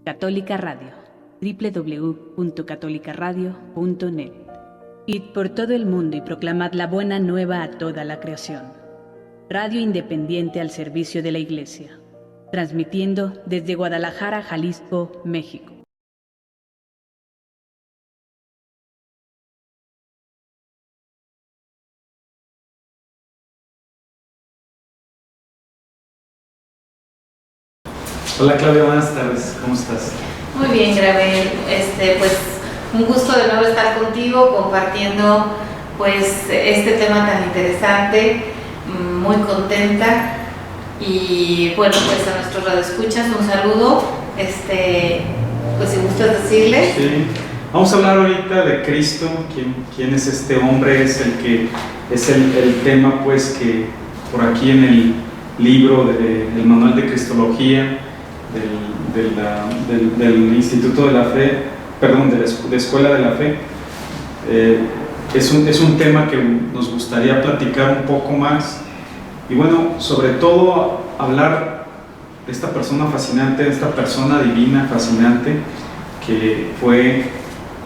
Católica Radio, www.catolicaradio.net. Id por todo el mundo y proclamad la buena nueva a toda la creación. Radio independiente al servicio de la Iglesia, transmitiendo desde Guadalajara, Jalisco, México. Hola Claudia, buenas tardes, ¿cómo estás? Muy bien, Gabriel, pues un gusto de nuevo estar contigo compartiendo pues este tema tan interesante, muy contenta y bueno, pues a nuestros radioescuchas un saludo, pues si gustas decirles. Sí, vamos a hablar ahorita de Cristo, quién es este hombre, es el tema pues que por aquí en el libro del manual de Cristología del Instituto de la Fe, perdón, de Escuela de la Fe, es un tema que nos gustaría platicar un poco más y bueno, sobre todo hablar de esta persona fascinante, de esta persona divina fascinante que fue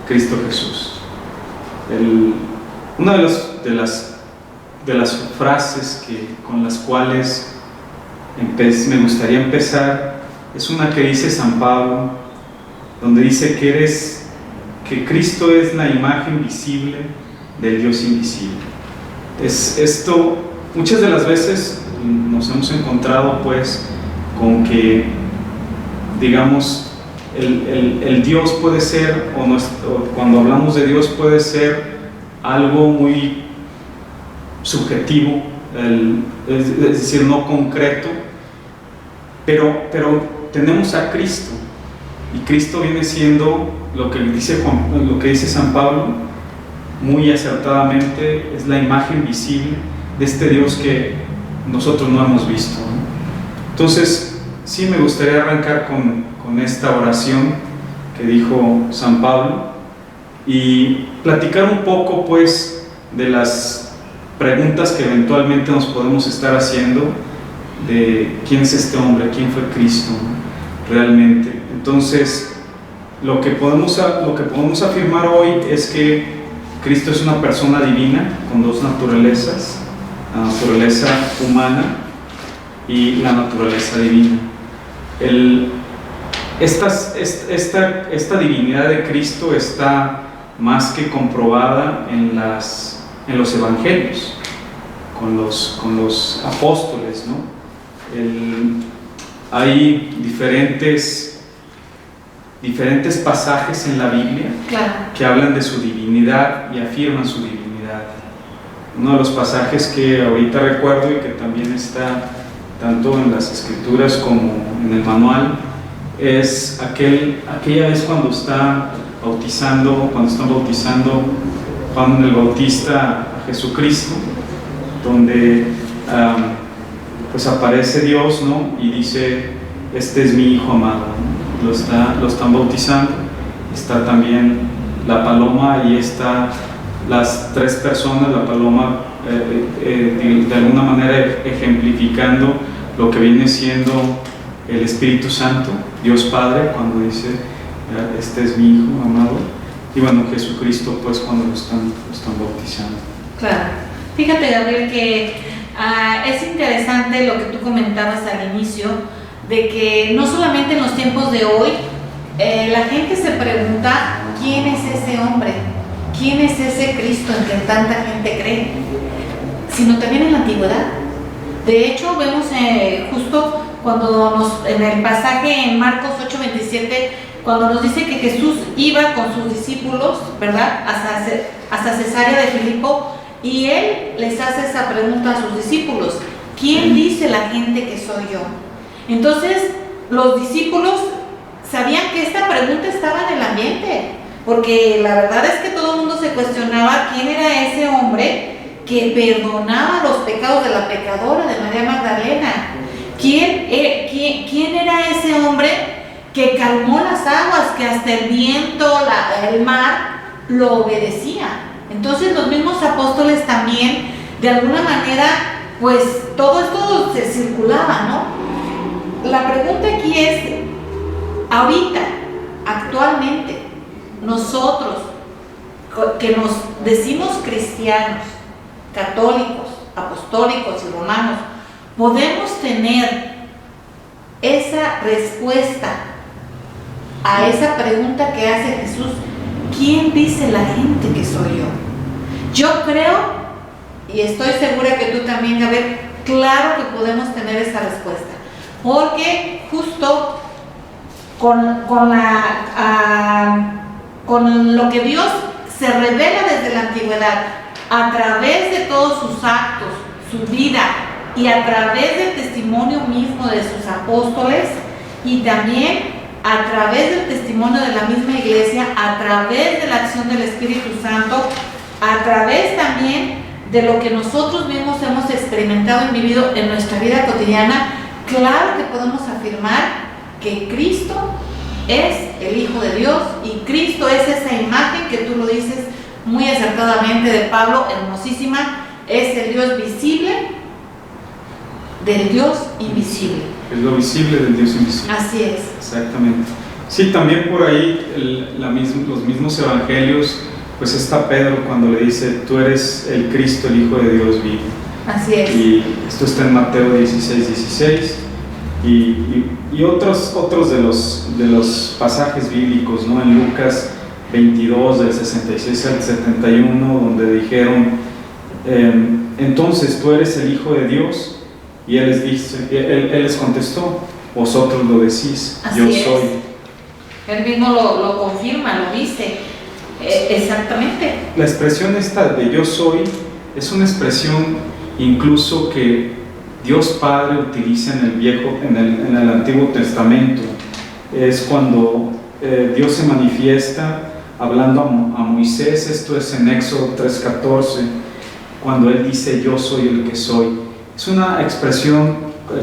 Cristo Jesús. Una de las frases con las cuales me gustaría empezar es una que dice San Pablo, donde dice que Cristo es la imagen visible del Dios invisible. Esto, muchas de las veces nos hemos encontrado pues con que, digamos, el Dios puede ser, o cuando hablamos de Dios puede ser algo muy subjetivo, es decir, no concreto, pero tenemos a Cristo, y Cristo viene siendo lo que dice San Pablo muy acertadamente, es la imagen visible de este Dios que nosotros no hemos visto, ¿no? Entonces, sí me gustaría arrancar con esta oración que dijo San Pablo y platicar un poco pues de las preguntas que eventualmente nos podemos estar haciendo de quién es este hombre, quién fue Cristo, ¿no? Realmente. Entonces, lo que podemos afirmar hoy es que Cristo es una persona divina con dos naturalezas, la naturaleza humana y la naturaleza divina. Esta divinidad de Cristo está más que comprobada en los evangelios, con los apóstoles, ¿no? Hay diferentes pasajes en la Biblia, claro, que hablan de su divinidad y afirman su divinidad. Uno de los pasajes que ahorita recuerdo y que también está tanto en las escrituras como en el manual es aquella vez cuando están bautizando Juan el Bautista a Jesucristo, donde pues aparece Dios, ¿no? Y dice: este es mi hijo amado, ¿no? Lo están bautizando. Está también la paloma y está las tres personas, la paloma de alguna manera ejemplificando lo que viene siendo el Espíritu Santo, Dios Padre, cuando dice este es mi hijo amado, y bueno, Jesucristo pues cuando lo están bautizando. Claro, fíjate, Gabriel, que es interesante lo que tú comentabas al inicio, de que no solamente en los tiempos de hoy la gente se pregunta quién es ese hombre, quién es ese Cristo en que tanta gente cree, sino también en la antigüedad. De hecho, vemos justo cuando en el pasaje en Marcos 8:27, cuando nos dice que Jesús iba con sus discípulos, ¿verdad?, hasta Cesarea de Filipo, y él les hace esa pregunta a sus discípulos: ¿quién dice la gente que soy yo? Entonces, los discípulos sabían que esta pregunta estaba en el ambiente, porque la verdad es que todo el mundo se cuestionaba quién era ese hombre que perdonaba los pecados de la pecadora, de María Magdalena. ¿Quién era ese hombre que calmó las aguas, que hasta el viento, el mar, lo obedecía? Entonces los mismos apóstoles también, de alguna manera, pues todo esto se circulaba, ¿no? La pregunta aquí es: ahorita, actualmente, nosotros que nos decimos cristianos, católicos, apostólicos y romanos, podemos tener esa respuesta a esa pregunta que hace Jesús: ¿quién dice la gente que soy yo? Yo creo, y estoy segura que tú también, Gabriel, claro que podemos tener esa respuesta, porque justo con lo que Dios se revela desde la antigüedad, a través de todos sus actos, su vida, y a través del testimonio mismo de sus apóstoles, y también a través del testimonio de la misma iglesia, a través de la acción del Espíritu Santo, a través también de lo que nosotros mismos hemos experimentado y vivido en nuestra vida cotidiana, claro que podemos afirmar que Cristo es el Hijo de Dios, y Cristo es esa imagen que tú lo dices muy acertadamente de Pablo, hermosísima, es el Dios visible del Dios invisible. Es lo visible del Dios invisible. Así es. Exactamente. Sí, también por ahí los mismos evangelios, pues está Pedro cuando le dice: tú eres el Cristo, el Hijo de Dios vivo. Así es. Y esto está en Mateo 16:16. Y otros de los pasajes bíblicos, ¿no? En Lucas 22, del 66 al 71, donde dijeron: entonces tú eres el Hijo de Dios. Y él les contestó: vosotros lo decís, así yo es. soy. Él mismo lo confirma, lo dice. Exactamente. La expresión esta de yo soy es una expresión incluso que Dios Padre utiliza en el Antiguo Testamento. Es cuando Dios se manifiesta hablando a Moisés. Esto es en Éxodo 3:14, cuando él dice: yo soy el que soy. Es una expresión,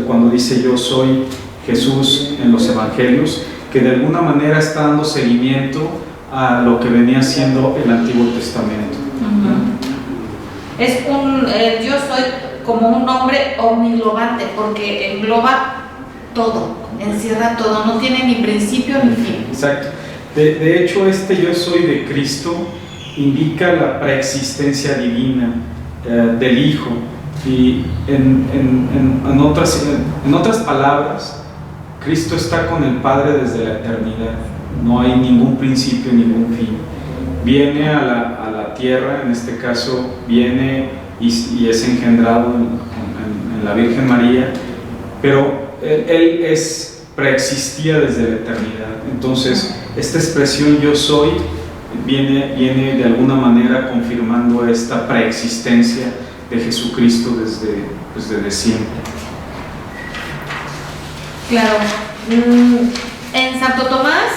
cuando dice yo soy, Jesús en los evangelios, que de alguna manera está dando seguimiento a lo que venía siendo el Antiguo Testamento. Uh-huh. Es yo soy como un nombre omniglobante, porque engloba todo, encierra todo, no tiene ni principio ni fin. Exacto. De hecho, este yo soy de Cristo indica la preexistencia divina del Hijo. Y en otras palabras, Cristo está con el Padre desde la eternidad. No hay ningún principio, ningún fin. Viene a la tierra, en este caso viene y es engendrado en la Virgen María, pero Él preexistía desde la eternidad. Entonces, esta expresión yo soy viene de alguna manera confirmando esta preexistencia de Jesucristo desde siempre. Claro. En Santo Tomás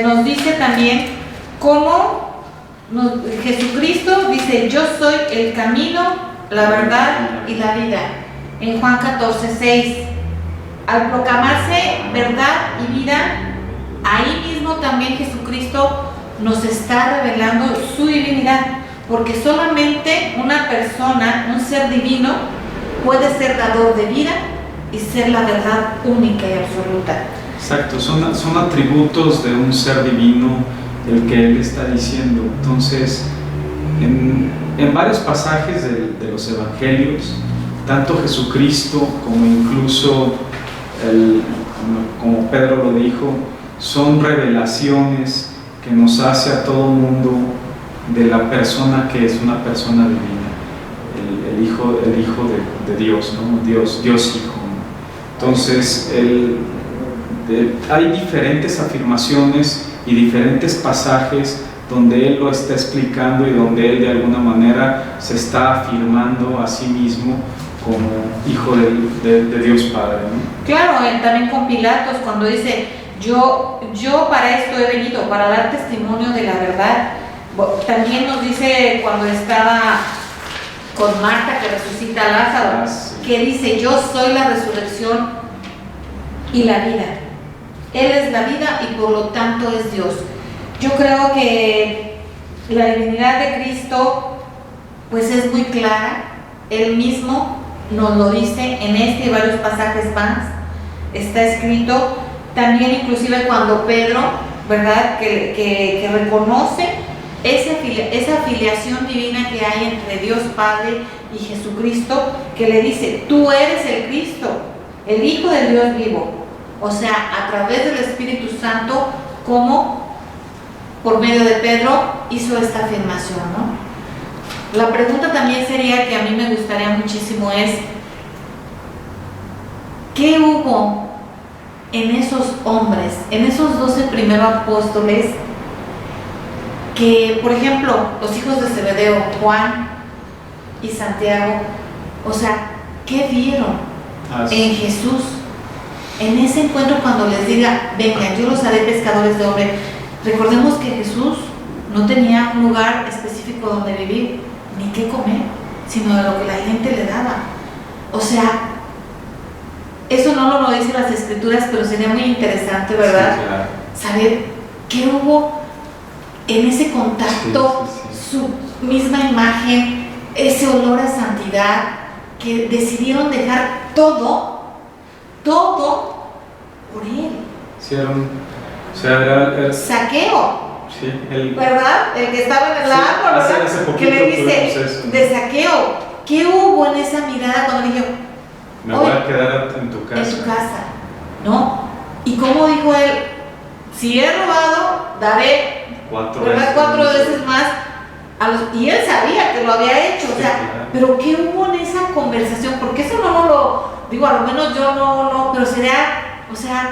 nos dice también cómo Jesucristo dice: yo soy el camino, la verdad y la vida. En Juan 14:6, al proclamarse verdad y vida, ahí mismo también Jesucristo nos está revelando su divinidad, porque solamente una persona, un ser divino, puede ser dador de vida y ser la verdad única y absoluta. Exacto, son atributos de un ser divino el que él está diciendo. Entonces, en varios pasajes de los evangelios, tanto Jesucristo como incluso como Pedro lo dijo, son revelaciones que nos hace a todo mundo de la persona que es una persona divina, el hijo de Dios, ¿no? Dios Hijo, ¿no? Entonces, hay diferentes afirmaciones y diferentes pasajes donde él lo está explicando y donde él de alguna manera se está afirmando a sí mismo como hijo de Dios Padre, ¿no? Claro, también con Pilatos, cuando dice: yo para esto he venido, para dar testimonio de la verdad. También nos dice cuando estaba con Marta, que resucita a Lázaro, que dice: yo soy la resurrección y la vida. Él es la vida y por lo tanto es Dios. Yo creo que la divinidad de Cristo pues es muy clara. Él mismo nos lo dice en este y varios pasajes más. Está escrito también inclusive cuando Pedro, ¿verdad? Que reconoce esa afiliación divina que hay entre Dios Padre y Jesucristo, que le dice, tú eres el Cristo, el Hijo del Dios vivo. O sea, a través del Espíritu Santo, como por medio de Pedro hizo esta afirmación, ¿no? La pregunta también sería, que a mí me gustaría muchísimo, es ¿qué hubo en esos hombres, en esos 12 primeros apóstoles, que, por ejemplo, los hijos de Zebedeo, Juan y Santiago, o sea, ¿qué vieron en Jesús? En ese encuentro, cuando les diga, vengan, yo los haré pescadores de hombres. Recordemos que Jesús no tenía un lugar específico donde vivir, ni qué comer, sino de lo que la gente le daba. O sea, eso no lo dicen las Escrituras, pero sería muy interesante, ¿verdad? Sí, claro. Saber qué hubo en ese contacto, su misma imagen, ese olor a santidad, que decidieron dejar todo por él. Sí, era Saqueo. Sí, ¿verdad? El que estaba en el árbol, ¿verdad? Que le dice de Saqueo, ¿qué hubo en esa mirada cuando dijo, me voy a quedar en tu casa? En tu casa, ¿no? Y cómo dijo él, si he robado, daré 4 veces más a los... Y él sabía que lo había hecho, o sea, claro. Pero ¿qué hubo en esa conversación? Porque eso no lo digo, a lo menos yo no, pero sería, o sea,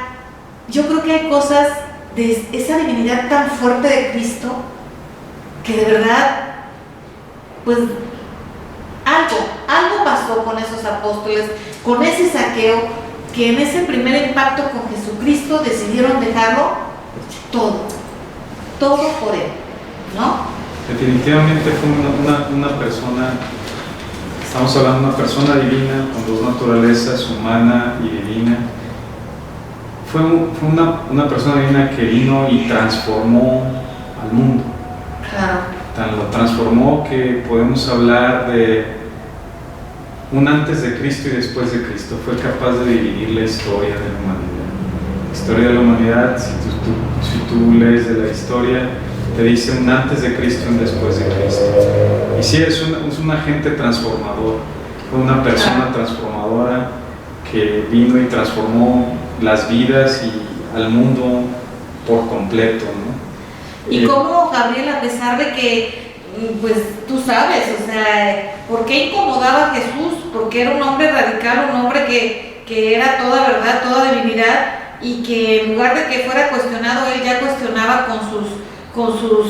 yo creo que hay cosas de esa divinidad tan fuerte de Cristo, que de verdad, pues, algo pasó con esos apóstoles, con ese Saqueo, que en ese primer impacto con Jesucristo decidieron dejarlo todo por él, ¿no? Definitivamente fue una persona, estamos hablando de una persona divina, con dos naturalezas, humana y divina. Fue una persona divina que vino y transformó al mundo. Claro. Lo transformó que podemos hablar de un antes de Cristo y después de Cristo. Fue capaz de dividir la historia de la humanidad. La historia de la humanidad, si tú lees de la historia, te dice un antes de Cristo y un después de Cristo. Y sí, es un agente transformador. Fue una persona transformadora que vino y transformó las vidas y al mundo por completo, ¿no? Y cómo Gabriel, a pesar de que, pues tú sabes, o sea, ¿por qué incomodaba a Jesús? Porque era un hombre radical, un hombre que era toda verdad, toda divinidad, y que en lugar de que fuera cuestionado, él ya cuestionaba con sus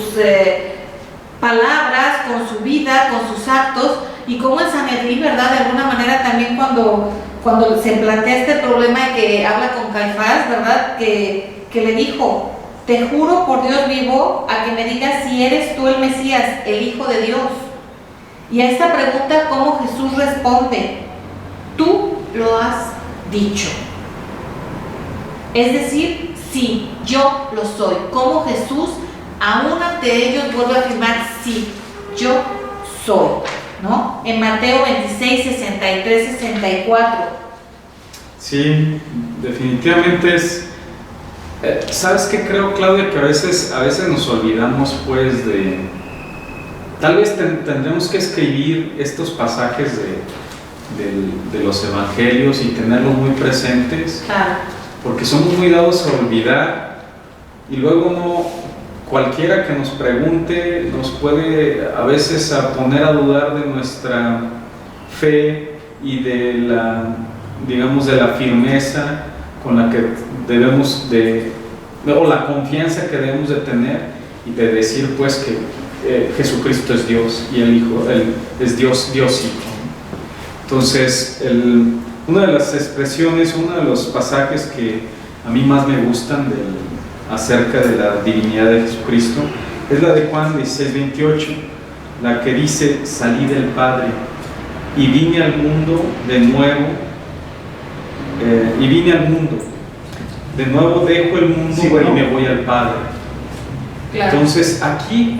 palabras, con su vida, con sus actos, y como en Sanedrín, ¿verdad? De alguna manera también cuando se plantea este problema y que habla con Caifás, ¿verdad? Que le dijo, te juro por Dios vivo a que me digas si eres tú el Mesías, el Hijo de Dios. Y a esta pregunta, ¿cómo Jesús responde? Tú lo has dicho. Es decir, sí, yo lo soy. Como Jesús, aún ante ellos, vuelve a afirmar, sí, yo soy, ¿no? En Mateo 26, 63, 64. Sí, definitivamente es... ¿Sabes qué creo, Claudia? Que a veces nos olvidamos, pues, de... Tal vez tendremos que escribir estos pasajes de los evangelios y tenerlos muy presentes. Claro. Porque somos muy dados a olvidar y luego cualquiera que nos pregunte nos puede a veces a poner a dudar de nuestra fe y de la firmeza con la que debemos o la confianza que debemos de tener y de decir pues que Jesucristo es Dios y el Hijo, Él es Dios Hijo. Entonces, una de las expresiones, uno de los pasajes que a mí más me gustan acerca de la divinidad de Jesucristo es la de Juan 16:28, la que dice, salí del Padre y vine al mundo de nuevo, de nuevo dejo el mundo y me voy al Padre. Claro. Entonces aquí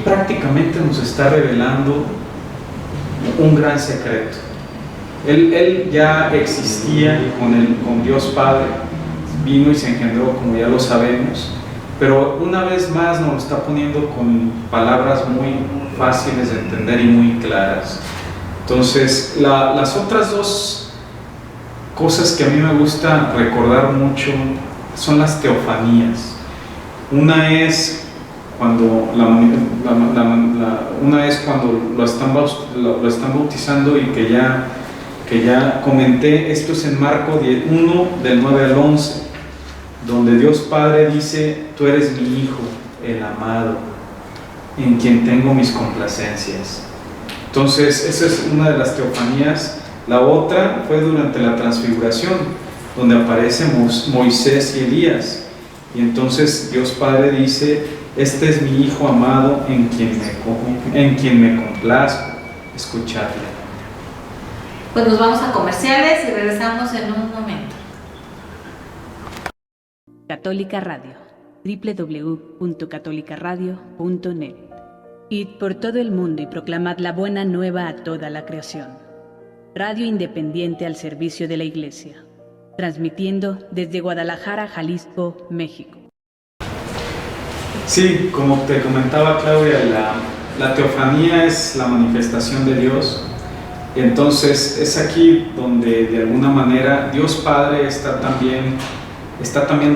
prácticamente nos está revelando un gran secreto. Él ya existía con Dios Padre, vino y se engendró, como ya lo sabemos, pero una vez más nos lo está poniendo con palabras muy fáciles de entender y muy claras. Entonces, las otras dos cosas que a mí me gusta recordar mucho son las teofanías. Una es cuando lo están bautizando, y que ya comenté. Esto es en Marcos 1, del 9 al 11, donde Dios Padre dice: tú eres mi Hijo, el amado, en quien tengo mis complacencias. Entonces, esa es una de las teofanías. La otra fue durante la transfiguración, donde aparecen Moisés y Elías, y entonces Dios Padre dice: este es mi Hijo amado, en quien me complazco, escuchadle. Pues nos vamos a comerciales y regresamos en un momento. Católica Radio, www.catolicaradio.net. Id por todo el mundo y proclamad la buena nueva a toda la creación. Radio independiente al servicio de la Iglesia, transmitiendo desde Guadalajara, Jalisco, México. Sí, como te comentaba Claudia, la teofanía es la manifestación de Dios. Entonces es aquí donde de alguna manera Dios Padre está también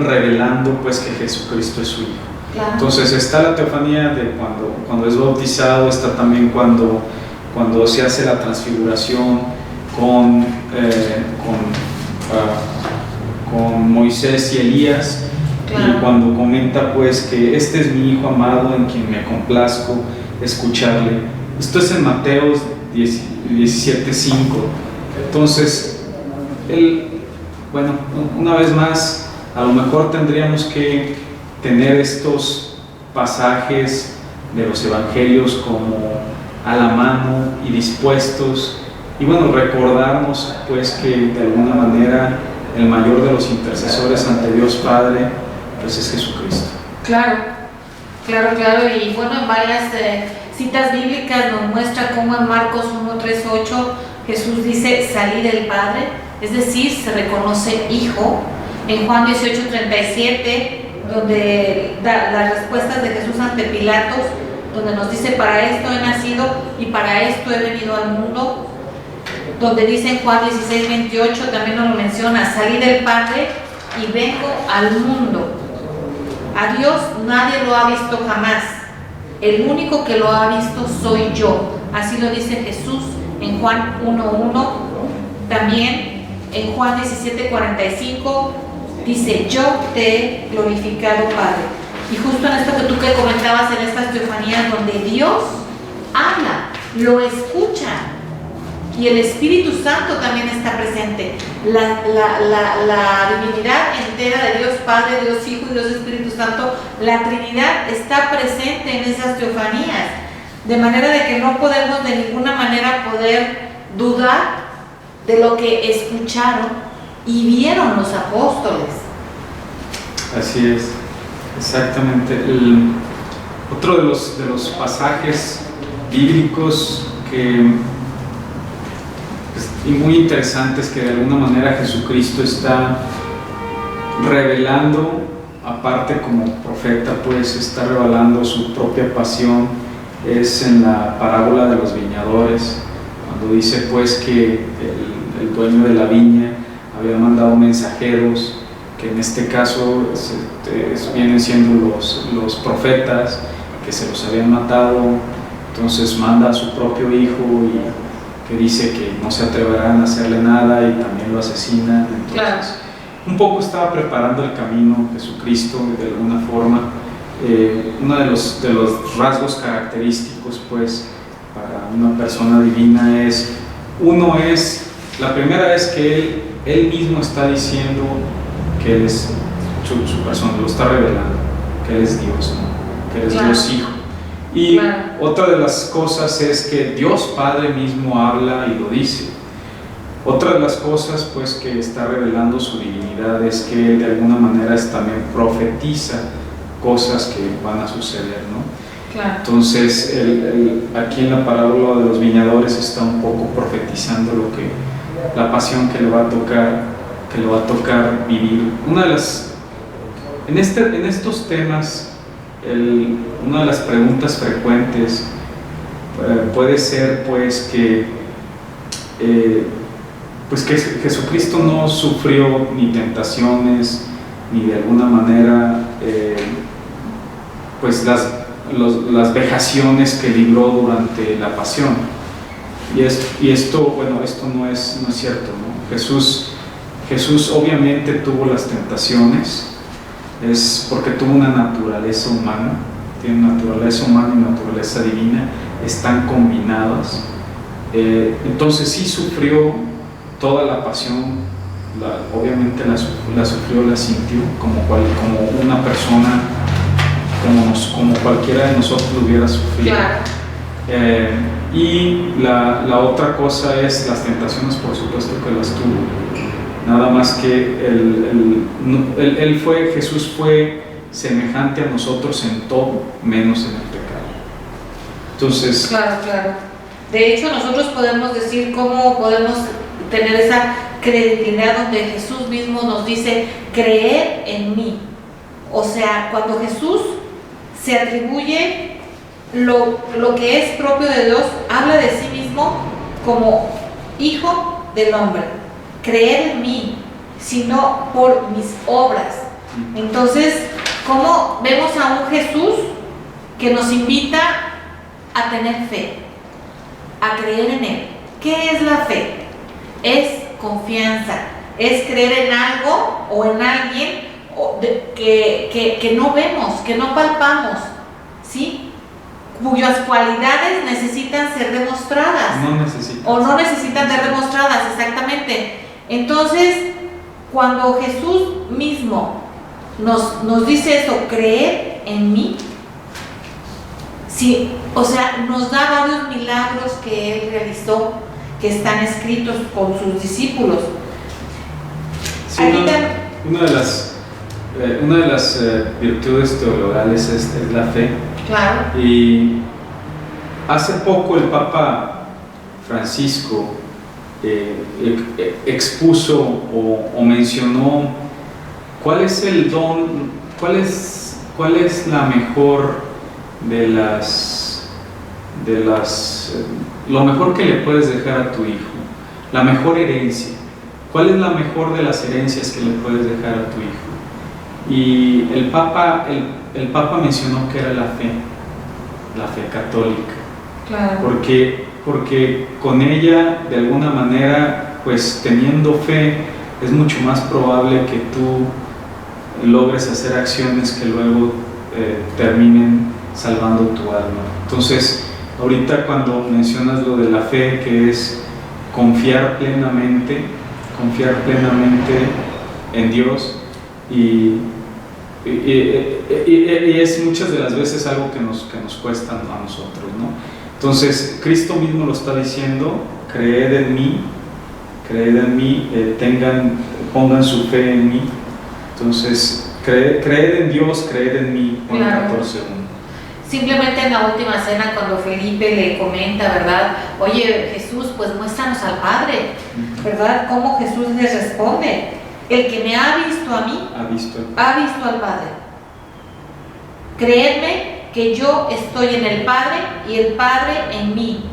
revelando pues que Jesucristo es su Hijo. Claro. Entonces está la teofanía de cuando es bautizado, está también cuando se hace la transfiguración con Moisés y Elías. Claro. Y cuando comenta pues que este es mi Hijo amado, en quien me complazco escucharle. Esto es en Mateo 17:5. Entonces, una vez más, a lo mejor tendríamos que tener estos pasajes de los evangelios como a la mano y dispuestos, y recordarnos pues que de alguna manera el mayor de los intercesores ante Dios Padre pues es Jesucristo. Claro, y en varias citas bíblicas nos muestra cómo en Marcos 1:3-8 Jesús dice: salí del Padre, es decir, se reconoce Hijo. En Juan 18:37, donde da las respuestas de Jesús ante Pilatos, donde nos dice: para esto he nacido y para esto he venido al mundo. Donde dice en Juan 16:28, también nos lo menciona: salí del Padre y vengo al mundo. A Dios nadie lo ha visto jamás. El único que lo ha visto soy yo. Así lo dice Jesús en Juan 1:1. También en Juan 17:45 dice: yo te he glorificado, Padre. Y justo en esto que tú comentabas, en estas teofanías donde Dios habla, lo escucha, y el Espíritu Santo también está presente. La divinidad entera de Dios Padre, Dios Hijo y Dios Espíritu Santo, la Trinidad está presente en esas teofanías, de manera de que no podemos de ninguna manera poder dudar de lo que escucharon y vieron los apóstoles. Así es, exactamente. Otro de los pasajes bíblicos y muy interesantes que de alguna manera Jesucristo está revelando, aparte como profeta, pues está revelando su propia pasión, es en la parábola de los viñadores, cuando dice pues que el dueño de la viña había mandado mensajeros, que en este caso vienen siendo los profetas, que se los habían matado. Entonces manda a su propio hijo, y que dice que no se atreverán a hacerle nada, y también lo asesinan. Entonces, claro, un poco estaba preparando el camino Jesucristo de alguna forma. Uno de los rasgos característicos pues para una persona divina la primera es que él mismo está diciendo que Él es su persona, lo está revelando, que Él es Dios, ¿no? Que Él es claro, Dios Hijo. Y claro, otra de las cosas es que Dios Padre mismo habla y lo dice. Otra de las cosas pues que está revelando su divinidad es que Él de alguna manera también profetiza cosas que van a suceder, ¿no? Claro. Entonces aquí en la parábola de los viñadores está un poco profetizando la pasión que le va a tocar vivir. En estos temas, una de las preguntas frecuentes puede ser pues que Jesucristo no sufrió ni tentaciones, ni de alguna manera pues las vejaciones que libró durante la pasión. Y esto no es cierto, ¿no? Jesús obviamente tuvo las tentaciones, es porque tuvo una naturaleza humana, tiene naturaleza humana y naturaleza divina, están combinadas. Entonces sí sufrió toda la pasión, obviamente la sufrió, la sintió como una persona, como cualquiera de nosotros lo hubiera sufrido. Claro. Y la otra cosa es las tentaciones, por supuesto que las tuvo. Nada más que Jesús fue semejante a nosotros en todo, menos en el pecado. Entonces, claro. De hecho, nosotros podemos decir cómo podemos tener esa credibilidad donde Jesús mismo nos dice, creer en mí. O sea, cuando Jesús se atribuye lo que es propio de Dios, habla de sí mismo como hijo del hombre. Creer en mí, sino por mis obras. Entonces, ¿cómo vemos a un Jesús que nos invita a tener fe, a creer en Él? ¿Qué es la fe? Es confianza, es creer en algo o en alguien que no vemos, que no palpamos, ¿sí? Cuyas cualidades necesitan ser demostradas. No necesitan ser demostradas, exactamente. Entonces, cuando Jesús mismo nos dice eso, creer en mí, sí, o sea, nos da varios milagros que Él realizó, que están escritos con sus discípulos. Sí, una de las virtudes teologales es la fe. Claro. Y hace poco el Papa Francisco expuso o mencionó cuál es el don, cuál es la mejor lo mejor que le puedes dejar a tu hijo, la mejor herencia. ¿Cuál es la mejor de las herencias que le puedes dejar a tu hijo? Y el Papa mencionó que era la fe católica. Claro. Porque con ella, de alguna manera, pues teniendo fe, es mucho más probable que tú logres hacer acciones que luego terminen salvando tu alma. Entonces, ahorita cuando mencionas lo de la fe, que es confiar plenamente en Dios, y es muchas de las veces algo que nos cuesta a nosotros, ¿no? Entonces, Cristo mismo lo está diciendo: creed en mí, pongan su fe en mí. Entonces, creed en Dios, creed en mí. Juan 14:1. Simplemente en la última cena, cuando Felipe le comenta, ¿verdad? Oye, Jesús, pues muéstranos al Padre, ¿verdad? ¿Cómo Jesús les responde? El que me ha visto a mí, ha visto al Padre. Creedme que yo estoy en el Padre y el Padre en mí.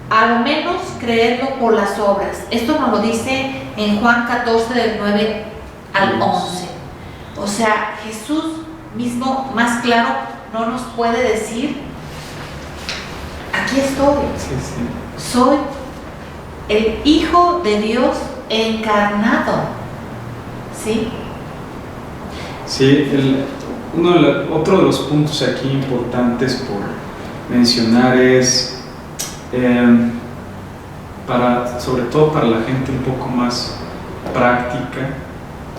A lo menos creedlo por las obras. Esto nos lo dice en Juan 14, del 9 al 11. O sea, Jesús mismo, más claro, no nos puede decir: aquí estoy, soy el Hijo de Dios encarnado. ¿Sí? Sí, otro de los puntos aquí importantes por mencionar es, sobre todo para la gente un poco más práctica,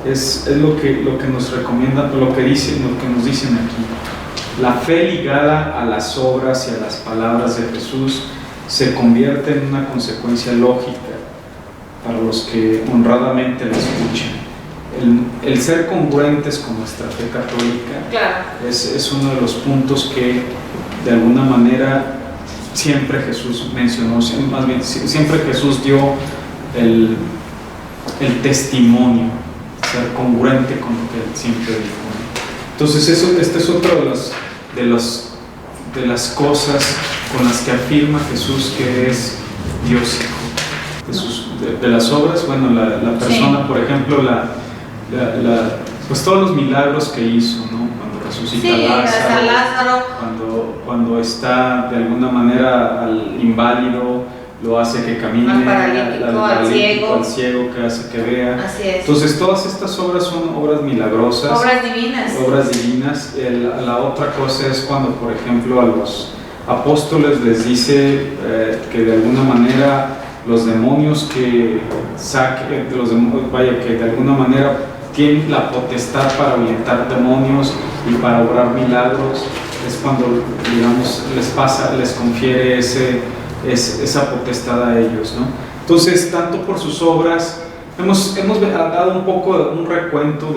es lo que nos recomienda, lo que nos dicen aquí. La fe ligada a las obras y a las palabras de Jesús se convierte en una consecuencia lógica para los que honradamente la escuchan. El ser congruentes con nuestra fe católica, claro, es uno de los puntos que de alguna manera siempre Jesús mencionó, más bien siempre Jesús dio el testimonio, ser congruente con lo que él siempre dijo. Entonces esta es otra de las cosas con las que afirma Jesús que es Dios Hijo. De las obras, bueno, la persona, sí. Por ejemplo, pues todos los milagros que hizo, ¿no? Cuando resucita a Lázaro, cuando está de alguna manera al inválido, lo hace que camine, al paralítico, al ciego, que hace que vea. Así es. Entonces todas estas obras son obras milagrosas, obras divinas. La otra cosa es cuando, por ejemplo, a los apóstoles les dice que de alguna manera los demonios que de alguna manera tienen la potestad para ahuyentar demonios y para obrar milagros, es cuando, digamos, les confiere esa potestad a ellos, ¿no? Entonces, tanto por sus obras, hemos dado un poco un recuento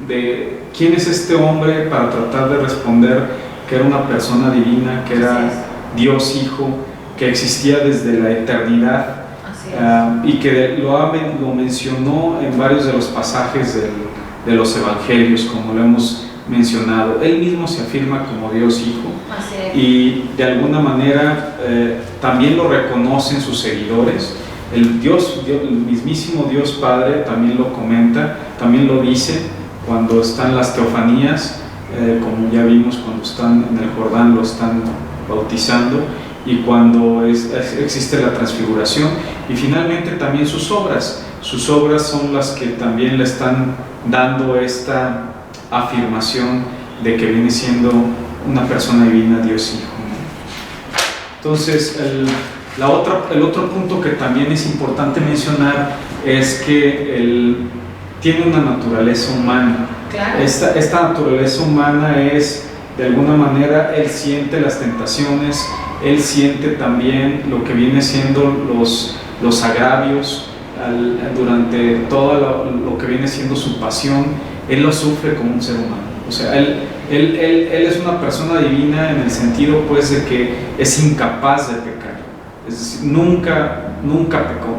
de quién es este hombre para tratar de responder que era una persona divina, que era Dios Hijo, que existía desde la eternidad, y que lo mencionó en varios de los pasajes de los evangelios, como lo hemos mencionado. Él mismo se afirma como Dios Hijo, y de alguna manera también lo reconocen sus seguidores. El mismísimo Dios Padre también lo comenta, también lo dice cuando están las teofanías, como ya vimos, cuando están en el Jordán, lo están bautizando, y cuando existe la transfiguración, y finalmente también sus obras son las que también le están dando esta afirmación de que viene siendo una persona divina, Dios Hijo. Entonces, el otro punto que también es importante mencionar es que él tiene una naturaleza humana. Claro. Esta naturaleza humana es, de alguna manera, él siente las tentaciones, él siente también lo que viene siendo los agravios durante todo lo que viene siendo su pasión. Él lo sufre como un ser humano. O sea, él es una persona divina en el sentido, pues, de que es incapaz de pecar. Es decir, nunca pecó.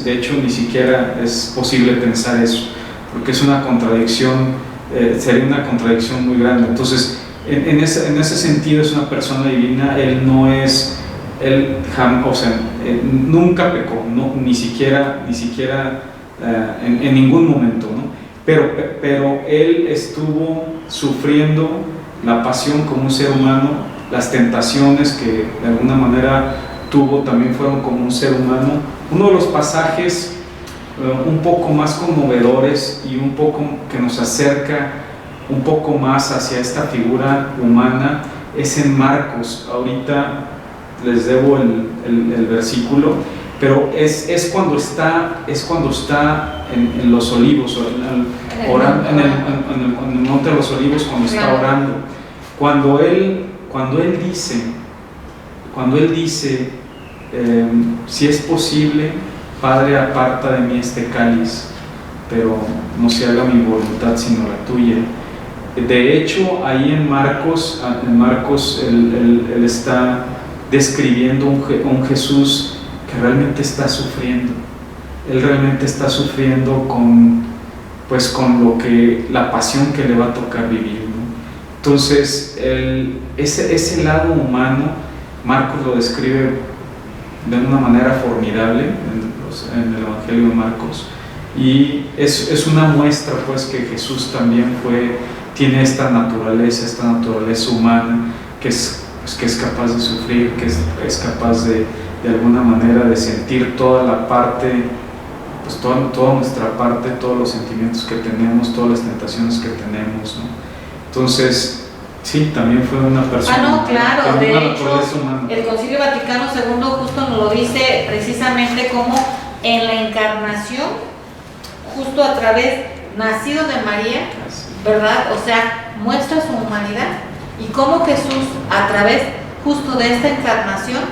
De hecho, ni siquiera es posible pensar eso, porque es una contradicción, sería una contradicción muy grande. Entonces, en ese sentido es una persona divina. Él nunca pecó, ni siquiera en ningún momento, ¿no? Pero él estuvo sufriendo la pasión como un ser humano, las tentaciones que de alguna manera tuvo también fueron como un ser humano. Uno de los pasajes un poco más conmovedores y un poco que nos acerca un poco más hacia esta figura humana es en Marcos. Ahorita les debo el versículo, pero es cuando está en los olivos, en el monte de los olivos, cuando está orando, cuando él dice si es posible, Padre, aparta de mí este cáliz, pero no se haga mi voluntad sino la tuya. De hecho, ahí en Marcos él está describiendo un Jesús que realmente está sufriendo. Él realmente está sufriendo con la pasión que le va a tocar vivir, ¿no? Entonces, ese lado humano, Marcos lo describe de una manera formidable en el Evangelio de Marcos, y es una muestra, pues, que Jesús también tiene esta naturaleza humana, que es capaz de sufrir, que es capaz de alguna manera de sentir toda la parte, pues toda nuestra parte, todos los sentimientos que tenemos, todas las tentaciones que tenemos, ¿no? Entonces, sí, también fue una persona. Claro, de hecho, el Concilio Vaticano II justo nos lo dice precisamente como en la encarnación, justo a través, nacido de María, ¿verdad? O sea, muestra su humanidad, y cómo Jesús, a través justo de esta encarnación,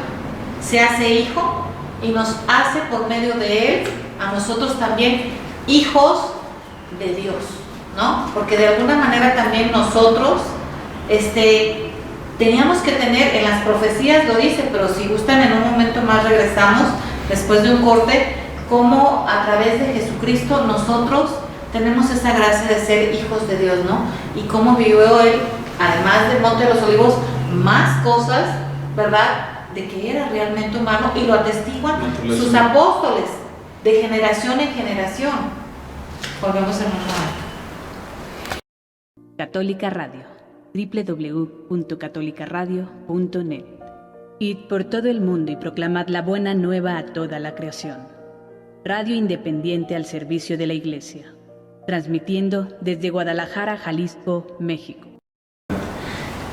se hace hijo y nos hace por medio de él a nosotros también hijos de Dios, ¿no? Porque de alguna manera también nosotros teníamos que tener, en las profecías lo dice, pero si gustan en un momento más regresamos, después de un corte, cómo a través de Jesucristo nosotros tenemos esa gracia de ser hijos de Dios, ¿no? Y cómo vivió Él, además del Monte de los Olivos, más cosas, ¿verdad?, de que era realmente humano, y lo atestiguan sus apóstoles de generación en generación. Volvemos en un momento. Católica Radio, www.catolicaradio.net. Id por todo el mundo y proclamad la buena nueva a toda la creación. Radio independiente al servicio de la Iglesia, transmitiendo desde Guadalajara, Jalisco, México.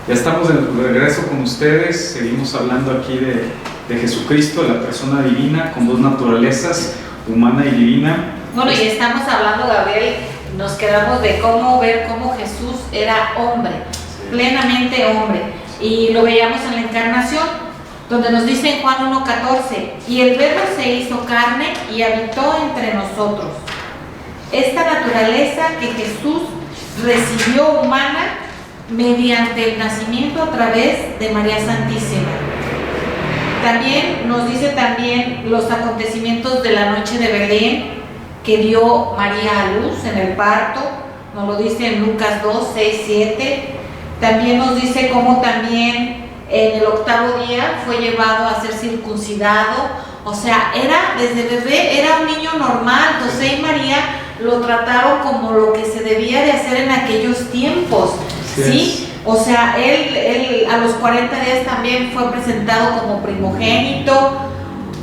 Ya estamos de regreso con ustedes, seguimos hablando aquí de Jesucristo, la persona divina, con dos naturalezas, humana y divina. Bueno, y estamos hablando, Gabriel, nos quedamos de cómo ver cómo Jesús era hombre, plenamente hombre, y lo veíamos en la encarnación, donde nos dice en Juan 1:14, y el Verbo se hizo carne y habitó entre nosotros. Esta naturaleza que Jesús recibió humana mediante el nacimiento a través de María Santísima. También nos dice los acontecimientos de la noche de Belén, que dio María a luz en el parto, nos lo dice en Lucas 2, 6, 7. También nos dice cómo también en el 8º día fue llevado a ser circuncidado, o sea, desde bebé era un niño normal. José y María lo trataron como lo que se debía de hacer en aquellos tiempos, ¿sí? O sea, él a los 40 días también fue presentado como primogénito.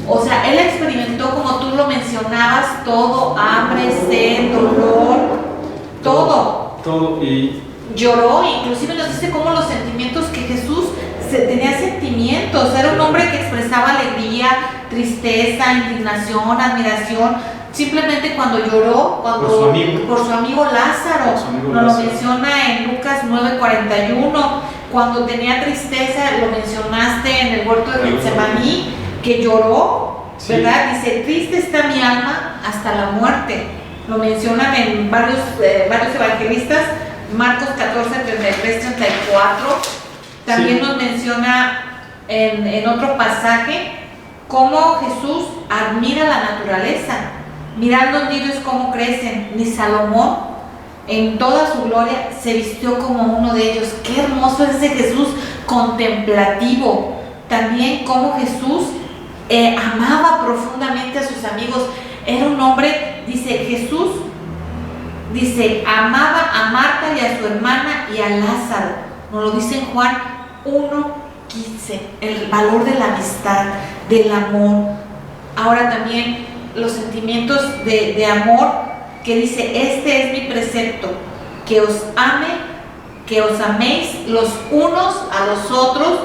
O sea, él experimentó, como tú lo mencionabas, todo: hambre, sed, dolor, todo. Y lloró, inclusive nos dice cómo los sentimientos que Jesús tenía sentimientos. Era un hombre que expresaba alegría, tristeza, indignación, admiración. Simplemente cuando lloró, por su amigo Lázaro, nos lo menciona en Lucas 9:41. Cuando tenía tristeza, lo mencionaste en el huerto de Getsemaní, que lloró, ¿verdad? Dice: triste está mi alma hasta la muerte. Lo mencionan en varios evangelistas, Marcos 14, 33, 34. También nos menciona en otro pasaje cómo Jesús admira la naturaleza. Mirad los lirios cómo crecen, ni Salomón en toda su gloria se vistió como uno de ellos. Qué hermoso es ese Jesús contemplativo. También cómo Jesús amaba profundamente a sus amigos. Era un hombre, Jesús amaba a Marta y a su hermana y a Lázaro. Nos lo dice en Juan 1:15, el valor de la amistad, del amor. Ahora también los sentimientos de amor, que dice: este es mi precepto, que os améis los unos a los otros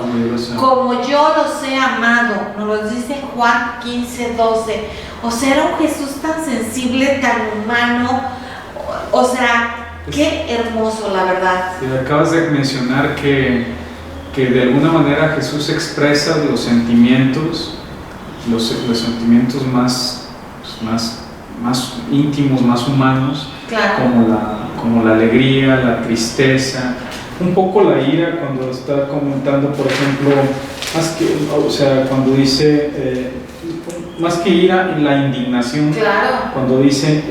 como yo los he amado. Nos lo dice en Juan 15:12. O sea, era un Jesús tan sensible, tan humano. O sea, qué hermoso, la verdad. Y acabas de mencionar que de alguna manera Jesús expresa los sentimientos más íntimos, más humanos, claro, como la alegría, la tristeza, un poco la ira, cuando está comentando, por ejemplo, cuando dice más que ira, la indignación, claro, cuando dice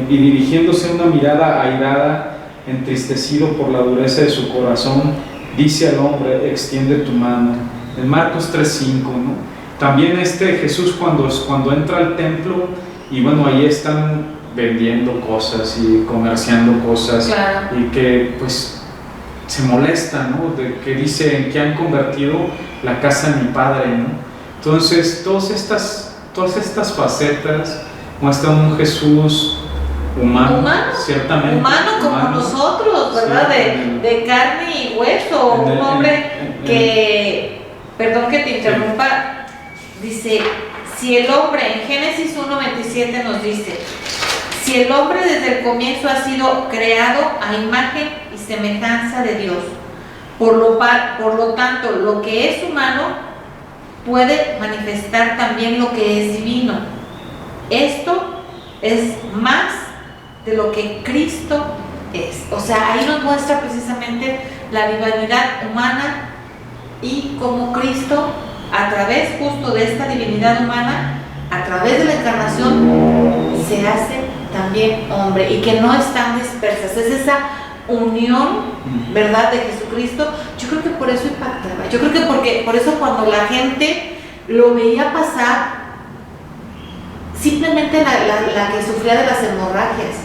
y dirigiéndose una mirada airada, entristecido por la dureza de su corazón, dice al hombre: extiende tu mano. En Marcos 3:5, ¿no? También Jesús cuando entra al templo, y bueno, ahí están vendiendo cosas y comerciando cosas, claro, y que pues se molesta, ¿no? De que dice: ¿en qué han convertido la casa de mi padre?, ¿no? Entonces todas estas facetas muestran un Jesús humano, ciertamente humano como nosotros, ¿verdad? De carne y hueso, un hombre que, perdón que te interrumpa, dice: si el hombre, en Génesis 1:27 nos dice: si el hombre desde el comienzo ha sido creado a imagen y semejanza de Dios, por lo tanto, lo que es humano puede manifestar también lo que es divino. Esto es más de lo que Cristo es. O sea, ahí nos muestra precisamente la divinidad humana y cómo Cristo, a través justo de esta divinidad humana, a través de la encarnación se hace también hombre y que no están dispersas. Es esa unión, ¿verdad?, de Jesucristo. Yo creo que por eso impactaba. Yo creo que por eso cuando la gente lo veía pasar, simplemente la que sufría de las hemorragias,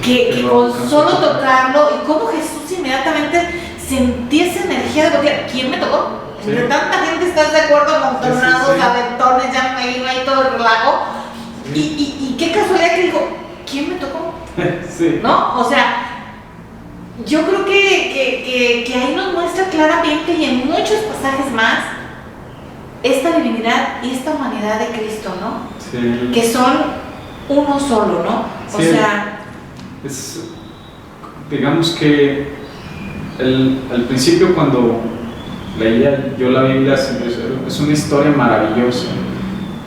que con solo tocarlo, y cómo Jesús inmediatamente sentía esa energía de bloquear. ¿Quién me tocó? Entre tanta gente, ¿estás de acuerdo? Amontonados, aventones, ya me iba ahí todo el relajo. Y qué casualidad que dijo, ¿quién me tocó? ¿No? O sea, yo creo que ahí nos muestra claramente, y en muchos pasajes más, esta divinidad y esta humanidad de Cristo, ¿no? Sí. Que son uno solo, ¿no? O sea, digamos que al principio, cuando leía yo la Biblia, es una historia maravillosa.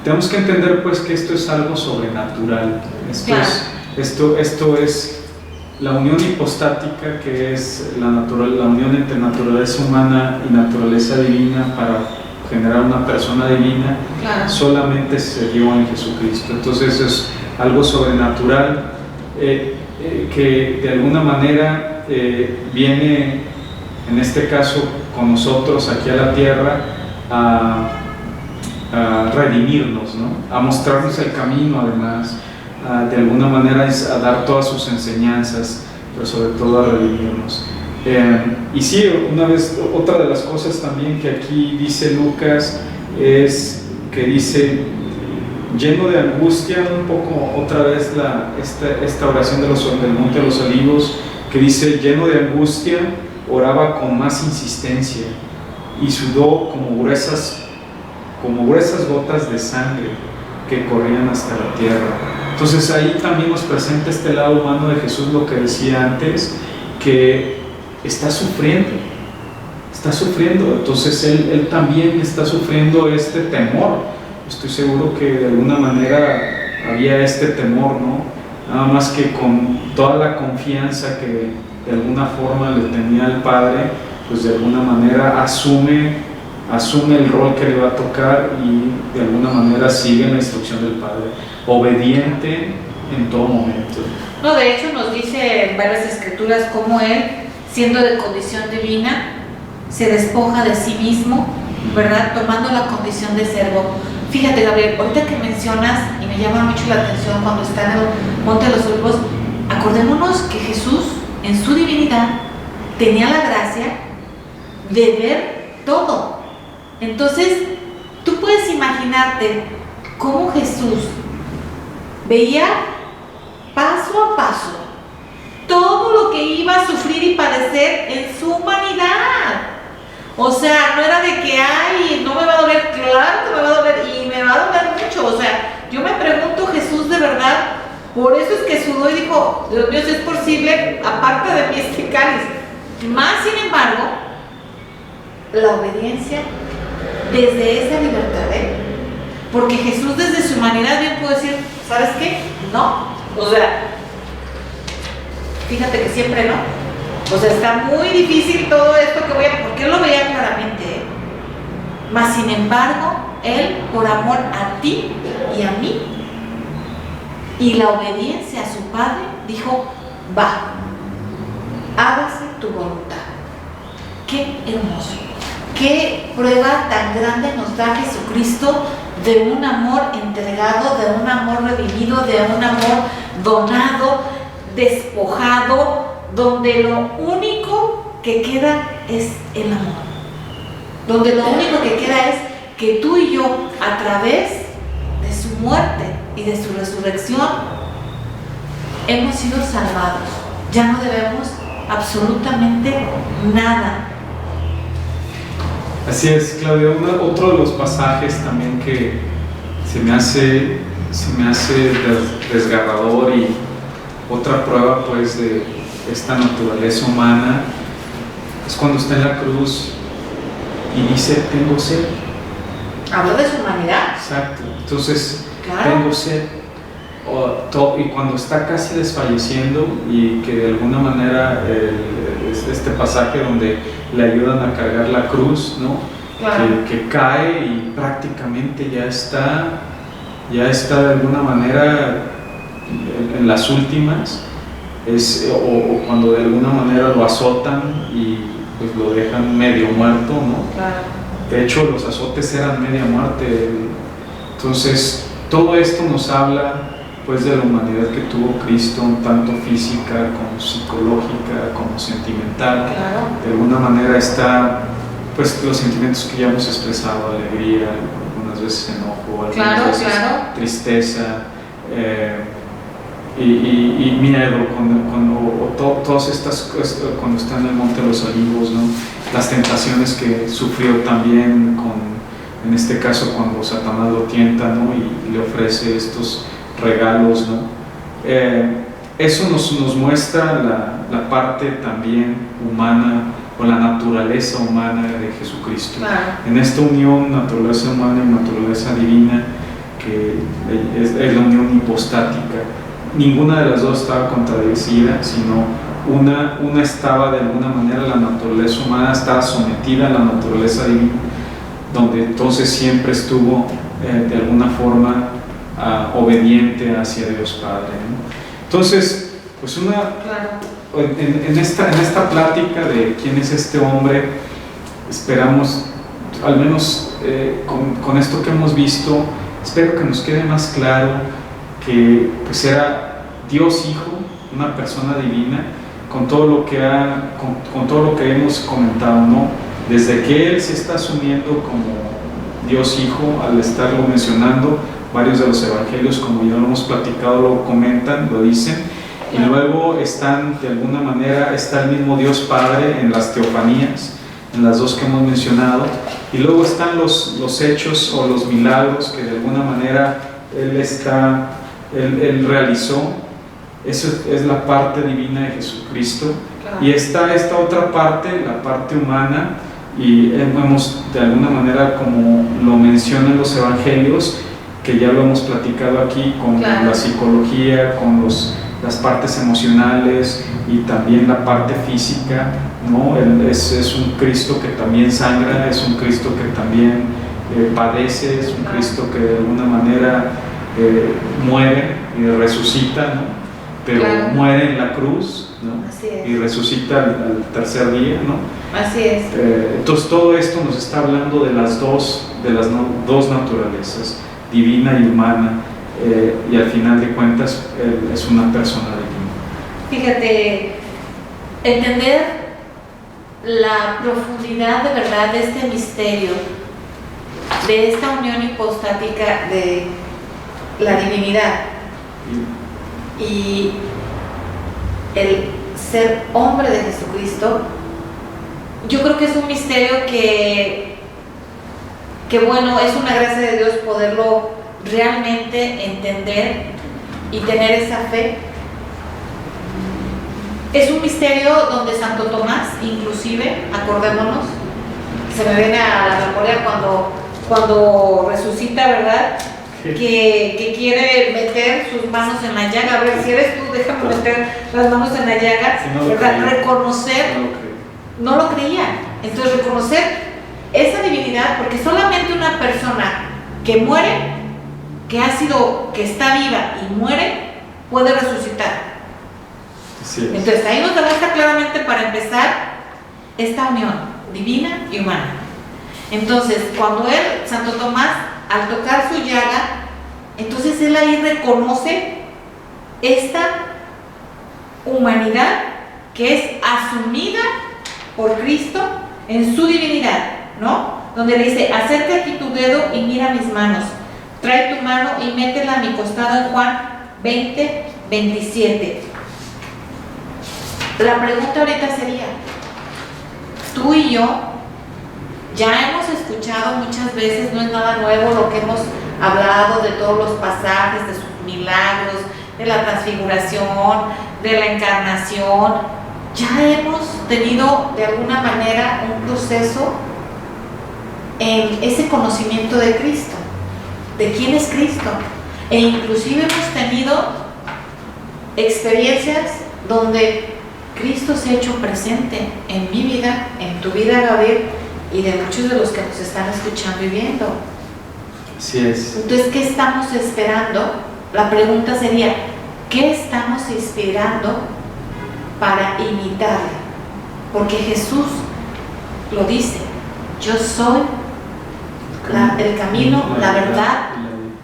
Tenemos que entender, pues, que esto es algo sobrenatural. Esto es la unión hipostática, que es la unión entre naturaleza humana y naturaleza divina para generar una persona divina. Solamente se dio en Jesucristo. Entonces es algo sobrenatural que de alguna manera viene, en este caso con nosotros aquí a la tierra, a redimirnos, ¿no? A mostrarnos el camino, además, de alguna manera a dar todas sus enseñanzas, pero sobre todo a redimirnos. Y sí, otra de las cosas también que aquí dice Lucas es que dice, lleno de angustia, un poco otra vez esta oración del Monte de los Olivos, que dice, lleno de angustia, oraba con más insistencia y sudó como gruesas gotas de sangre que corrían hasta la tierra. Entonces ahí también nos presenta este lado humano de Jesús, lo que decía antes, que está sufriendo, entonces él también está sufriendo este temor. Estoy seguro que de alguna manera había este temor, ¿no? Nada más que con toda la confianza que de alguna forma le tenía al Padre, pues de alguna manera asume el rol que le va a tocar y de alguna manera sigue la instrucción del Padre, obediente en todo momento. No, de hecho nos dice en varias escrituras cómo él, siendo de condición divina, se despoja de sí mismo, ¿verdad?, tomando la condición de siervo. Fíjate, Gabriel, ahorita que mencionas, y me llama mucho la atención cuando está en el Monte de los Olivos, acordémonos que Jesús, en su divinidad, tenía la gracia de ver todo. Entonces, tú puedes imaginarte cómo Jesús veía paso a paso todo lo que iba a sufrir y padecer en su humanidad. O sea, no era de que, ay, no me va a doler, claro que me va a doler, y me va a doler mucho. O sea, yo me pregunto, Jesús, de verdad, por eso es que sudó y dijo, Dios mío, si es posible, aparte de mí este cáliz. Más sin embargo, la obediencia desde esa libertad, porque Jesús desde su humanidad bien pudo decir, ¿sabes qué? No, o sea, fíjate que siempre no. O sea, está muy difícil todo esto que voy a... Porque él lo veía claramente, Mas sin embargo, él, por amor a ti y a mí, y la obediencia a su Padre, dijo, va, hágase tu voluntad. Qué hermoso. Qué prueba tan grande nos da Jesucristo de un amor entregado, de un amor redimido, de un amor donado, despojado, donde lo único que queda es el amor. Donde lo único que queda es que tú y yo, a través de su muerte y de su resurrección, hemos sido salvados. Ya no debemos absolutamente nada. Así es, Claudia. Otro de los pasajes también que se me hace desgarrador, y otra prueba, pues, de esta naturaleza humana, es cuando está en la cruz y dice, tengo sed. Habla de su humanidad. Exacto. Entonces, claro, tengo sed. Y cuando está casi desfalleciendo, y que de alguna manera este pasaje donde le ayudan a cargar la cruz, ¿no? Claro. Que cae y prácticamente ya está ya está de alguna manera en las últimas, o cuando de alguna manera lo azotan y pues lo dejan medio muerto, ¿no? Claro. De hecho, los azotes eran media muerte. Entonces, todo esto nos habla pues de la humanidad que tuvo Cristo, tanto física como psicológica, como sentimental. Claro. De alguna manera está pues los sentimientos que ya hemos expresado, alegría, algunas veces enojo, algunas veces tristeza, y miedo, todas estas cosas, cuando está en el Monte de los Olivos, ¿no? Las tentaciones que sufrió también, en este caso cuando Satanás lo tienta, ¿no? y le ofrece estos regalos, ¿no? Eso nos muestra la parte también humana, o la naturaleza humana de Jesucristo. Claro. En esta unión, naturaleza humana y naturaleza divina, que es la unión hipostática, ninguna de las dos estaba contradecida, sino una estaba de alguna manera, la naturaleza humana estaba sometida a la naturaleza divina, donde entonces siempre estuvo de alguna forma obediente hacia Dios Padre, ¿no? Entonces, pues en esta plática de quién es este hombre, esperamos, al menos con esto que hemos visto, espero que nos quede más claro que pues era Dios Hijo, una persona divina, con todo lo que hemos comentado, ¿no? Desde que Él se está asumiendo como Dios Hijo, al estarlo mencionando, varios de los evangelios, como ya lo hemos platicado, lo comentan, lo dicen, y luego de alguna manera está el mismo Dios Padre en las teofanías, en las dos que hemos mencionado, y luego están los hechos o los milagros que de alguna manera Él realizó. Eso es la parte divina de Jesucristo. Claro. Y está esta otra parte, la parte humana, y hemos de alguna manera, como lo mencionan los evangelios, que ya lo hemos platicado aquí, con la psicología, con las partes emocionales y también la parte física, ¿no? Es un Cristo que también sangra, es un Cristo que también padece, es un Cristo que de alguna manera muere y resucita, ¿no? Pero muere en la cruz, ¿no? Y resucita al tercer día, ¿no? Así es. Entonces todo esto nos está hablando de las dos naturalezas, divina y humana, y al final de cuentas Él es una persona divina. Fíjate, entender la profundidad de verdad de este misterio, de esta unión hipostática de la divinidad y el ser hombre de Jesucristo, yo creo que es un misterio que bueno, es una gracia de Dios poderlo realmente entender y tener esa fe. Es un misterio donde Santo Tomás, inclusive, acordémonos, se me viene a la memoria cuando resucita, ¿verdad? Que quiere meter sus manos en la llaga. A ver, si eres tú, déjame meter las manos en la llaga, ¿verdad? Reconocer, no lo creía. Entonces, reconocer esa divinidad, porque solamente una persona que muere, que está viva y muere, puede resucitar. Sí. Entonces, ahí nos demuestra claramente, para empezar, esta unión divina y humana. Entonces, cuando Santo Tomás, al tocar su llaga, entonces él ahí reconoce esta humanidad que es asumida por Cristo en su divinidad, ¿no? Donde le dice: acerca aquí tu dedo y mira mis manos, trae tu mano y métela a mi costado, en Juan 20:27. La pregunta ahorita sería, tú y yo ya hemos escuchado muchas veces, no es nada nuevo lo que hemos hablado de todos los pasajes, de sus milagros, de la transfiguración, de la encarnación. Ya hemos tenido de alguna manera un proceso en ese conocimiento de Cristo, de quién es Cristo, e inclusive hemos tenido experiencias donde Cristo se ha hecho presente en mi vida, en tu vida, Gabriel, y de muchos de los que nos están escuchando y viendo. Así es. Entonces, ¿qué estamos esperando? La pregunta sería, ¿qué estamos esperando para imitarle? Porque Jesús lo dice, yo soy el camino, la verdad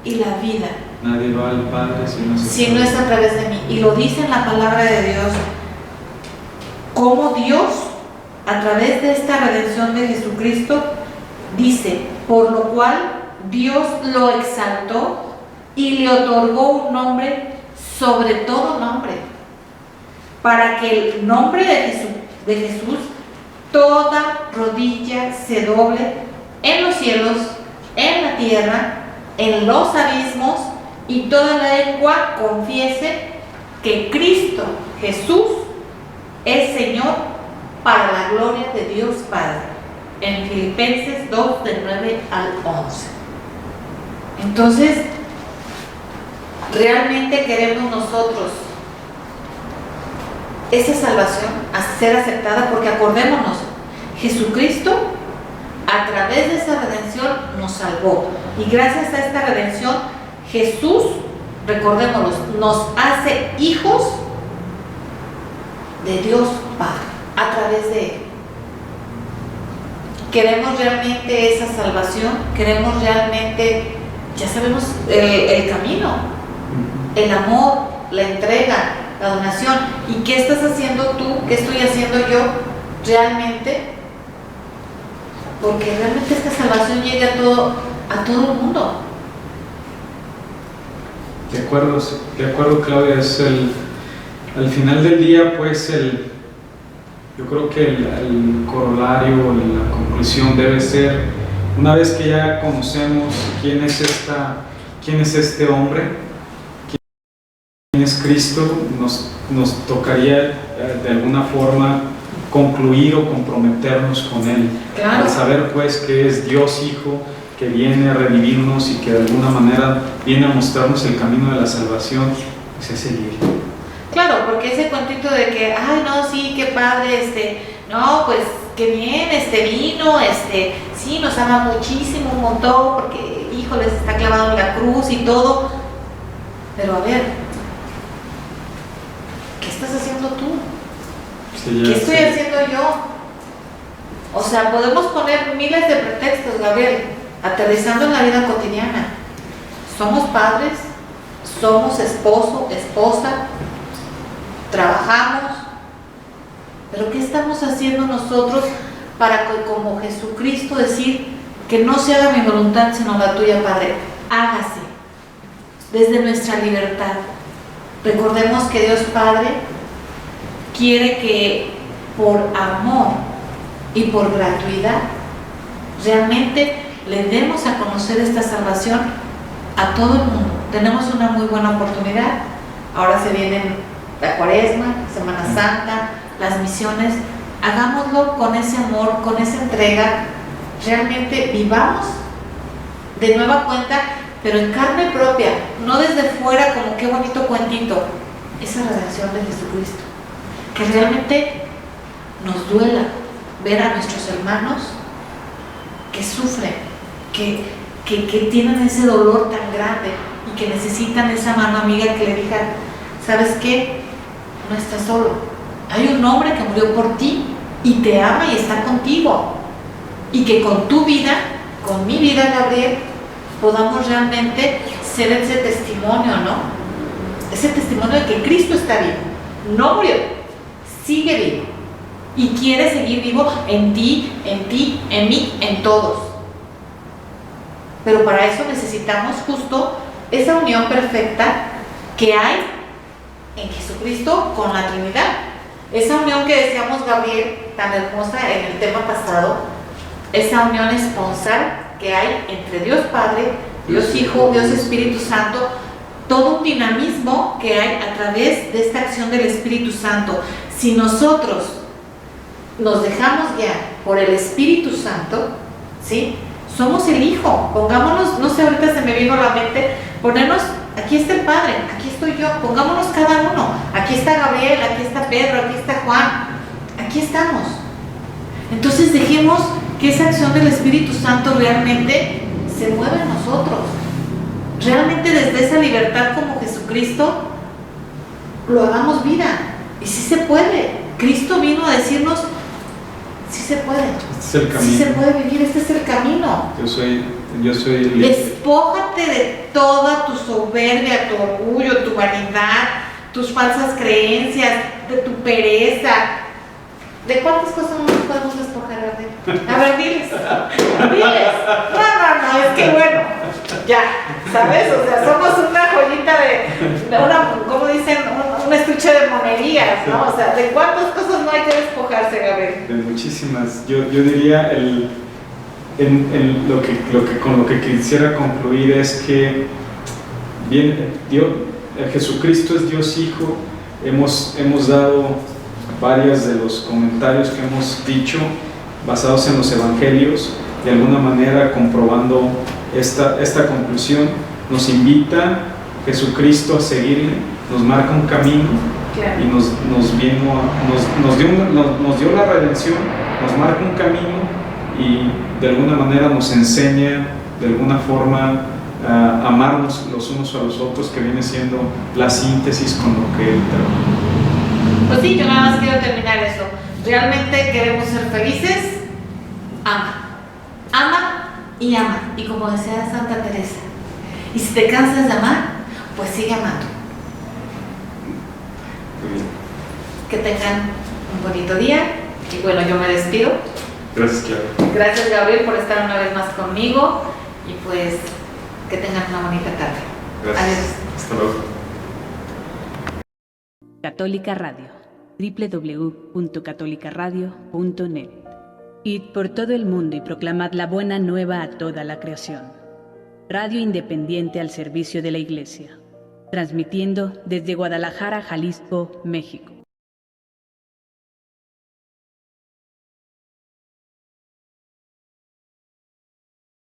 y la vida. Nadie va al Padre si no es a través de mí. Y lo dice en la palabra de Dios, como Dios, a través de esta redención de Jesucristo, dice, por lo cual Dios lo exaltó y le otorgó un nombre sobre todo nombre, para que el nombre de Jesús toda rodilla se doble en los cielos, en la tierra, en los abismos, y toda lengua confiese que Cristo Jesús es Señor, para la gloria de Dios Padre. En Filipenses 2, del 9 al 11. Entonces, realmente queremos nosotros esa salvación a ser aceptada, porque acordémonos, Jesucristo a través de esa redención nos salvó, y gracias a esta redención Jesús, recordémonos, nos hace hijos de Dios Padre a través de Él. Queremos realmente esa salvación, queremos realmente, ya sabemos el camino, el amor, la entrega, la donación. ¿Y qué estás haciendo tú? ¿Qué estoy haciendo yo realmente? Porque realmente esta salvación llegue a todo el mundo. De acuerdo, Claudia, al final del día, pues yo creo que el corolario, la conclusión debe ser, una vez que ya conocemos quién es este hombre, quién es Cristo, nos tocaría de alguna forma concluir o comprometernos con Él. Claro. Al saber pues que es Dios Hijo, que viene a redimirnos y que de alguna manera viene a mostrarnos el camino de la salvación, pues es seguir. Claro, porque ese cuentito de que, ay, no, sí, qué padre, no, pues, qué bien, vino, sí, nos ama muchísimo, un montón, porque, híjoles, está clavado en la cruz y todo. Pero a ver, ¿qué estás haciendo tú? Sí, ¿Qué estoy haciendo yo? O sea, podemos poner miles de pretextos, Gabriel, aterrizando en la vida cotidiana. Somos padres, somos esposo, esposa, trabajamos, pero ¿qué estamos haciendo nosotros para que, como Jesucristo, decir que no se haga mi voluntad sino la tuya, Padre? Hágase desde nuestra libertad. Recordemos que Dios Padre quiere que por amor y por gratuidad realmente le demos a conocer esta salvación a todo el mundo. Tenemos una muy buena oportunidad. Ahora se vienen la Cuaresma, Semana Santa, las misiones. Hagámoslo con ese amor, con esa entrega. Realmente vivamos de nueva cuenta, pero en carne propia, no desde fuera como qué bonito cuentito. Esa redención de Jesucristo, que realmente nos duela ver a nuestros hermanos que sufren, que tienen ese dolor tan grande y que necesitan esa mano amiga que le diga, ¿sabes qué? No estás solo. Hay un hombre que murió por ti y te ama y está contigo. Y que con tu vida, con mi vida, Gabriel, podamos realmente ser ese testimonio, ¿no? Ese testimonio de que Cristo está vivo. No murió, sigue vivo. Y quiere seguir vivo en ti, en mí, en todos. Pero para eso necesitamos justo esa unión perfecta que hay en Jesucristo con la Trinidad. Esa unión que decíamos, Gabriel, tan hermosa en el tema pasado, esa unión esponsal que hay entre Dios Padre, Dios Hijo, Dios Espíritu Santo, todo un dinamismo que hay a través de esta acción del Espíritu Santo. Si nosotros nos dejamos guiar por el Espíritu Santo, ¿sí? Somos el Hijo. Pongámonos, no sé, ahorita se me vino a la mente, ponernos, aquí está el Padre, aquí estoy yo, pongámonos cada uno. Aquí está Gabriel, aquí está Pedro, aquí está Juan, aquí estamos. Entonces dejemos que esa acción del Espíritu Santo realmente se mueve en nosotros. Realmente desde esa libertad como Jesucristo lo hagamos vida. Y sí se puede. Cristo vino a decirnos, sí se puede. Este es el camino. Sí se puede vivir, este es el camino. Yo soy libre. Despójate de toda tu soberbia, tu orgullo, tu vanidad, tus falsas creencias, de tu pereza. ¿De cuántas cosas no nos podemos despojar, Gabriel? A ver, diles. Diles. No, es que bueno, ya, ¿sabes? O sea, somos una joyita de una, ¿cómo dicen? Un estuche de monerías, ¿no? O sea, ¿de cuántas cosas no hay que despojarse, Gabriel? De muchísimas. Yo diría con lo que quisiera concluir es que bien, Jesucristo es Dios Hijo. Hemos dado varios de los comentarios que hemos dicho basados en los evangelios, de alguna manera comprobando esta conclusión. Nos invita Jesucristo a seguirle, nos marca un camino. Claro. Y nos dio la redención, nos marca un camino y de alguna manera nos enseña de alguna forma a amarnos los unos a los otros, que viene siendo la síntesis con lo que Él trabaja. Pues sí, yo nada más quiero terminar eso. Realmente queremos ser felices. Ama. Ama y ama. Y como decía Santa Teresa, y si te cansas de amar, pues sigue amando. Muy bien. Que tengan un bonito día. Y bueno, yo me despido. Gracias, Clara. Gracias, Gabriel, por estar una vez más conmigo. Y pues que tengan una bonita tarde. Gracias. Adiós. Hasta luego. Católica Radio, www.catolicaradio.net. Id por todo el mundo y proclamad la buena nueva a toda la creación. Radio independiente al servicio de la Iglesia, transmitiendo desde Guadalajara, Jalisco, México.